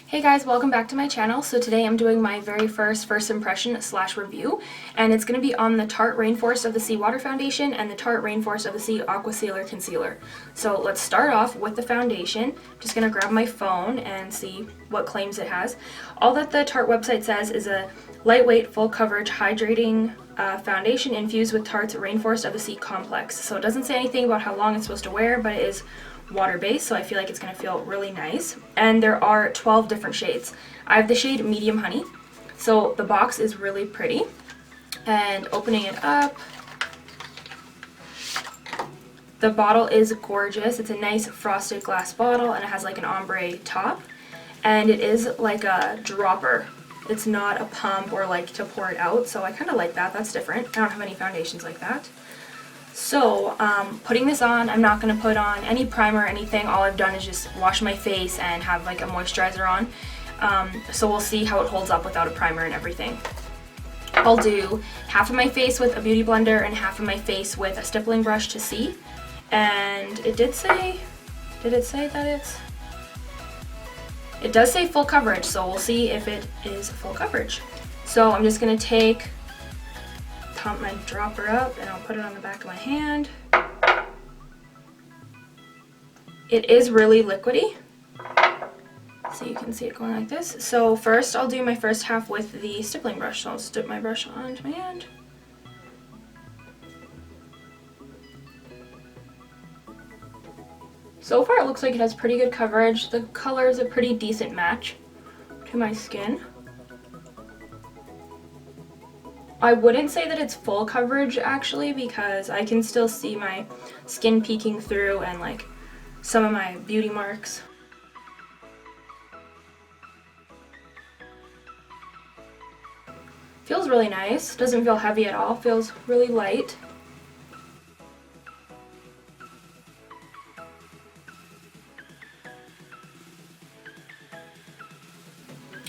Hey guys, welcome back to my channel. So today I'm doing my very first impression / review, and it's going to be on the Tarte Rainforest of the Sea Water Foundation and the Tarte Rainforest of the Sea Aquacealer Concealer. So let's start off with the foundation. I'm just going to grab my phone and see what claims it has. All that the Tarte website says is a lightweight, full coverage, hydrating foundation infused with Tarte's Rainforest of the Sea complex. So it doesn't say anything about how long it's supposed to wear, but it is water-based, so I feel like it's going to feel really nice. And there are 12 different shades. I have the shade Medium Honey, so the box is really pretty. And opening it up, the bottle is gorgeous. It's a nice frosted glass bottle, and it has like an ombre top, and it is like a dropper. It's not a pump or like to pour it out, so I kind of like that. That's different. I don't have any foundations like that. So, putting this on, I'm not going to put on any primer or anything. All I've done is just wash my face and have like a moisturizer on. So we'll see how it holds up without a primer and everything. I'll do half of my face with a beauty blender and half of my face with a stippling brush to see. And it did say, did it say that it's? It does say full coverage, so we'll see if it is full coverage. So I'm just going to pump my dropper up and I'll put it on the back of my hand. It is really liquidy, so you can see it going like this. So first I'll do my first half with the stippling brush. So I'll just dip my brush onto my hand. So far it looks like it has pretty good coverage. The color is a pretty decent match to my skin. I wouldn't say that it's full coverage actually, because I can still see my skin peeking through and like some of my beauty marks. Feels really nice. Doesn't feel heavy at all. Feels really light.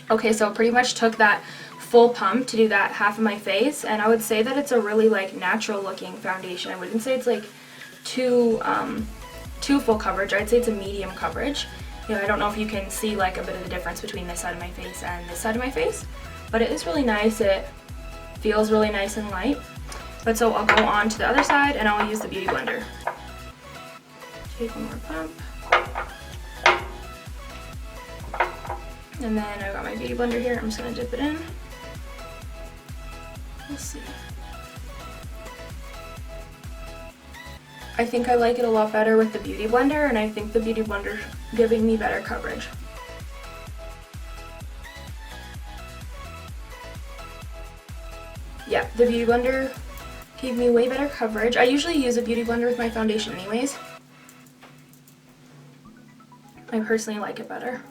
Okay, so pretty much took that full pump to do that half of my face, and I would say that it's a really like natural looking foundation. I wouldn't say it's like too full coverage. I'd say it's a medium coverage. You know, I don't know if you can see like a bit of the difference between this side of my face and this side of my face, but it is really nice. It feels really nice and light. But so I'll go on to the other side and I'll use the beauty blender. Take one more pump. And then I've got my beauty blender here. I'm just gonna dip it in. Let's see. I think I like it a lot better with the beauty blender, and I think the beauty blender's giving me better coverage. Yeah, the beauty blender gave me way better coverage. I usually use a beauty blender with my foundation anyways. I personally like it better.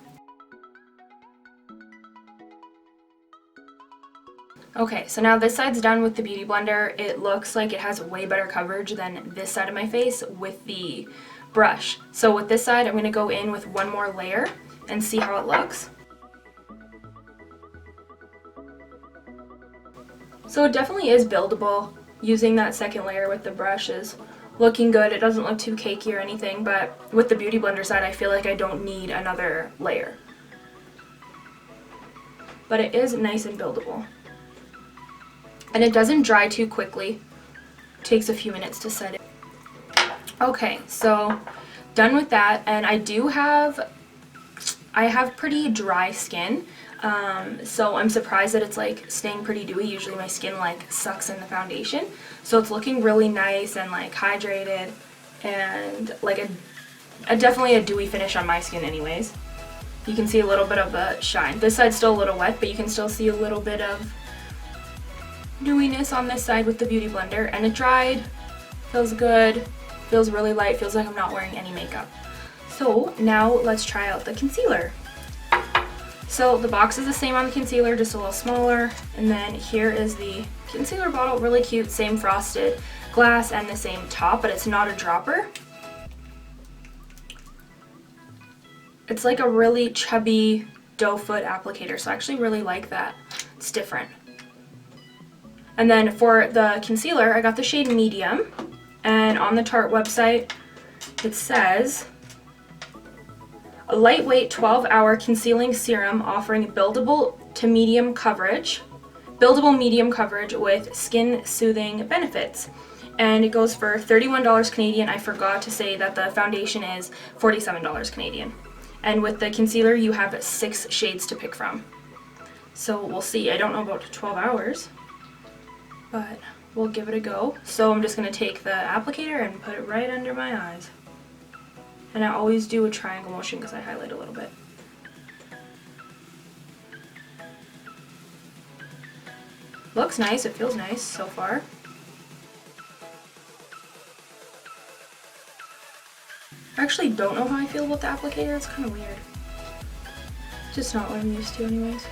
Okay, so now this side's done with the beauty blender. It looks like it has way better coverage than this side of my face with the brush. So with this side, I'm going to go in with one more layer and see how it looks. So it definitely is buildable. Using that second layer with the brush is looking good. It doesn't look too cakey or anything, but with the beauty blender side, I feel like I don't need another layer. But it is nice and buildable. And it doesn't dry too quickly. It takes a few minutes to set it. Okay, so done with that, and I have pretty dry skin, so I'm surprised that it's like staying pretty dewy. Usually my skin like sucks in the foundation, so it's looking really nice and like hydrated, and like definitely a dewy finish on my skin anyways. You can see a little bit of the shine. This side's still a little wet, but you can still see a little bit of dewiness on this side with the beauty blender, and it dried. Feels good, feels really light, feels like I'm not wearing any makeup. So now let's try out the concealer. So the box is the same on the concealer, just a little smaller, and then here is the concealer bottle. Really cute, same frosted glass and the same top, but it's not a dropper. It's like a really chubby doe foot applicator, so I actually really like that. It's different. And then for the concealer, I got the shade Medium, and on the Tarte website, it says A lightweight 12-hour concealing serum offering buildable medium coverage with skin soothing benefits. And it goes for $31 Canadian. I forgot to say that the foundation is $47 Canadian. And with the concealer, you have 6 shades to pick from. So we'll see. I don't know about 12 hours, but we'll give it a go. So I'm just going to take the applicator and put it right under my eyes. And I always do a triangle motion because I highlight a little bit. Looks nice. It feels nice so far. I actually don't know how I feel about the applicator. It's kind of weird. Just not what I'm used to anyways.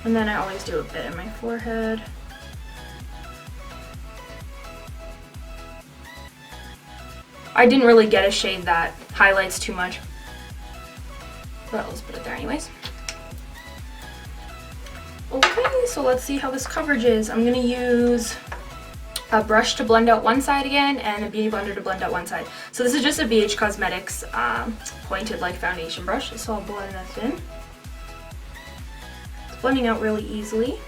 And then I always do a bit in my forehead. I didn't really get a shade that highlights too much, but let's put it there anyways. Okay, so let's see how this coverage is. I'm going to use a brush to blend out one side again and a beauty blender to blend out one side. So this is just a BH Cosmetics pointed like foundation brush, so I'll blend this in. It's blending out really easily.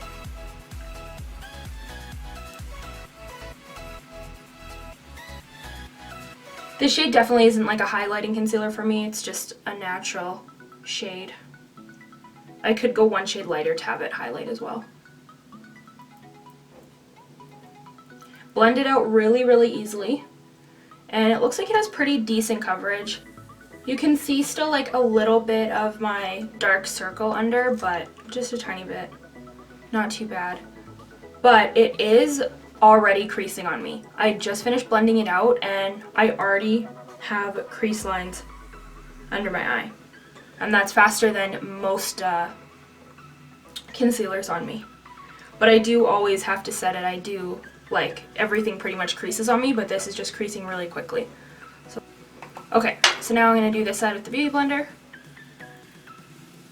This shade definitely isn't like a highlighting concealer for me, it's just a natural shade. I could go one shade lighter to have it highlight as well. Blend it out really, really easily. And it looks like it has pretty decent coverage. You can see still like a little bit of my dark circle under, but just a tiny bit. Not too bad. But it is already creasing on me. I just finished blending it out and I already have crease lines under my eye. And that's faster than most concealers on me. But I do always have to set it. I do, like, everything pretty much creases on me, but this is just creasing really quickly. So, okay, so now I'm going to do this side with the Beauty Blender,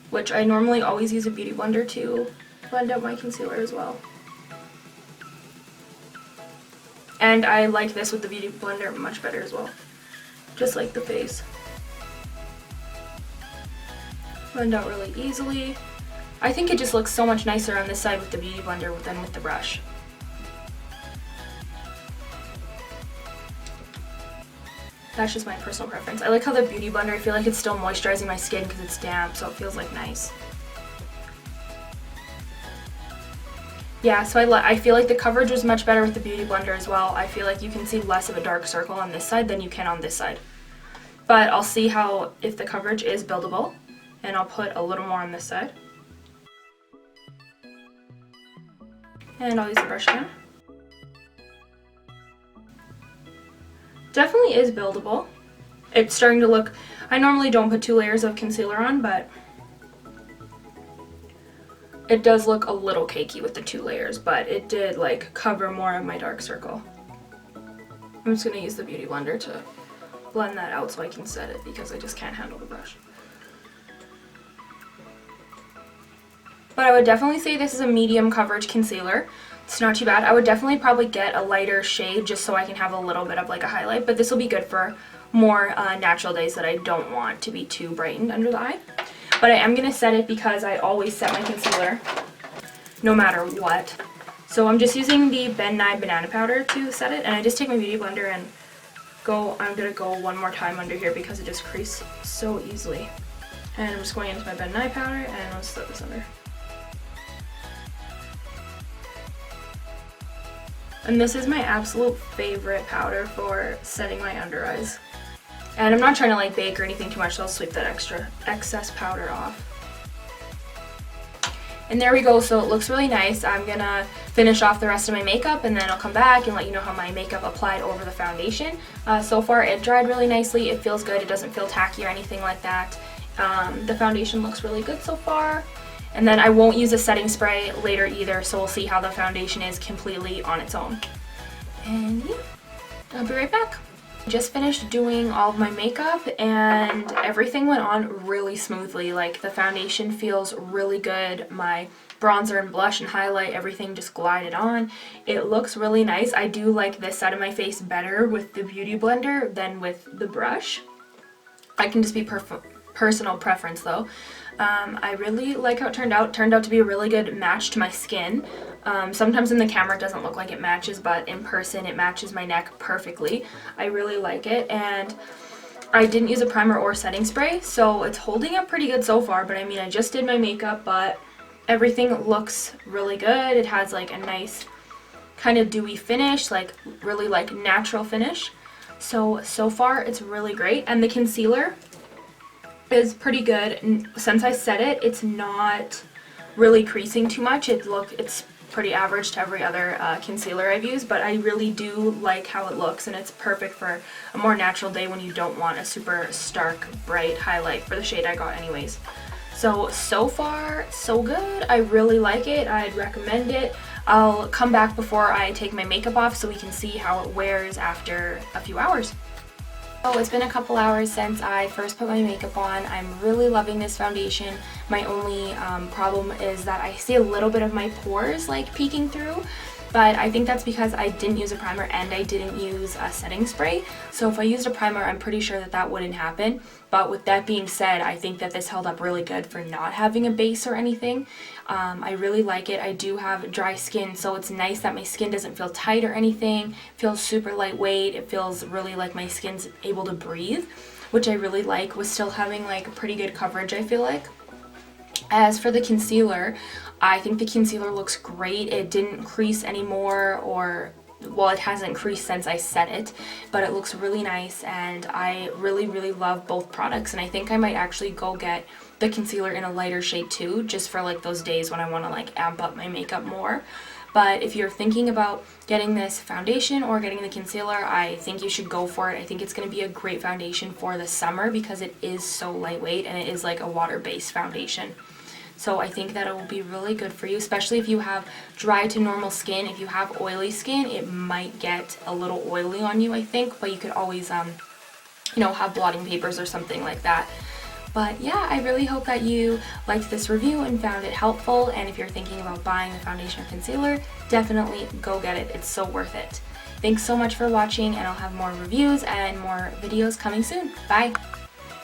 which I normally always use a Beauty Blender to blend out my concealer as well. And I like this with the Beauty Blender much better as well, just like the face. Blend out really easily. I think it just looks so much nicer on this side with the Beauty Blender than with the brush. That's just my personal preference. I like how the Beauty Blender, I feel like it's still moisturizing my skin because it's damp, so it feels like nice. Yeah, so I feel like the coverage was much better with the Beauty Blender as well. I feel like you can see less of a dark circle on this side than you can on this side. But I'll see how, if the coverage is buildable, and I'll put a little more on this side. And I'll use the brush again. Definitely is buildable. It's starting to look, I normally don't put 2 layers of concealer on, but it does look a little cakey with the 2 layers, but it did like cover more of my dark circle. I'm just going to use the Beauty Blender to blend that out so I can set it because I just can't handle the brush. But I would definitely say this is a medium coverage concealer. It's not too bad. I would definitely probably get a lighter shade just so I can have a little bit of like a highlight, but this will be good for more natural days that I don't want to be too brightened under the eye. But I am going to set it because I always set my concealer no matter what. So I'm just using the Ben Nye banana powder to set it, and I just take my Beauty Blender and I'm going to go one more time under here because it just creases so easily. And I'm just going into my Ben Nye powder and I'll set this under. And this is my absolute favorite powder for setting my under eyes. And I'm not trying to like bake or anything too much, so I'll sweep that excess powder off. And there we go, so it looks really nice. I'm gonna finish off the rest of my makeup and then I'll come back and let you know how my makeup applied over the foundation. So far it dried really nicely, it feels good, it doesn't feel tacky or anything like that. The foundation looks really good so far. And then I won't use a setting spray later either, so we'll see how the foundation is completely on its own. And yeah, I'll be right back. Just finished doing all of my makeup and everything went on really smoothly. Like the foundation feels really good. My bronzer and blush and highlight, everything just glided on. It looks really nice. I do like this side of my face better with the Beauty Blender than with the brush. I can just be personal preference though. I really like how it turned out. Turned out to be a really good match to my skin. Sometimes in the camera it doesn't look like it matches, but in person it matches my neck perfectly. I really like it, and I didn't use a primer or setting spray, so it's holding up pretty good so far. But I mean, I just did my makeup, but everything looks really good. It has like a nice kind of dewy finish, like really like natural finish. So far it's really great. And the concealer is pretty good. And since I set it, it's not really creasing too much. It's pretty average to every other concealer I've used, but I really do like how it looks, and it's perfect for a more natural day when you don't want a super stark, bright highlight for the shade I got anyways. So far, so good. I really like it. I'd recommend it. I'll come back before I take my makeup off so we can see how it wears after a few hours. Oh, it's been a couple hours since I first put my makeup on. I'm really loving this foundation. My only problem is that I see a little bit of my pores like peeking through, but I think that's because I didn't use a primer and I didn't use a setting spray. So if I used a primer, I'm pretty sure that wouldn't happen. But with that being said, I think that this held up really good for not having a base or anything. I really like it. I do have dry skin, so it's nice that my skin doesn't feel tight or anything. It feels super lightweight. It feels really like my skin's able to breathe, which I really like, with still having like pretty good coverage, I feel like. As for the concealer, I think the concealer looks great. It didn't crease anymore, or well, it hasn't creased since I set it, but it looks really nice, and I really love both products. And I think I might actually go get the concealer in a lighter shade too, just for like those days when I want to like amp up my makeup more. But if you're thinking about getting this foundation or getting the concealer, I think you should go for it. I think it's going to be a great foundation for the summer because it is so lightweight and it is like a water-based foundation. So I think that it will be really good for you, especially if you have dry to normal skin. If you have oily skin, it might get a little oily on you, I think, but you could always, you know, have blotting papers or something like that. But yeah, I really hope that you liked this review and found it helpful. And if you're thinking about buying the foundation or concealer, definitely go get it. It's so worth it. Thanks so much for watching, and I'll have more reviews and more videos coming soon. Bye!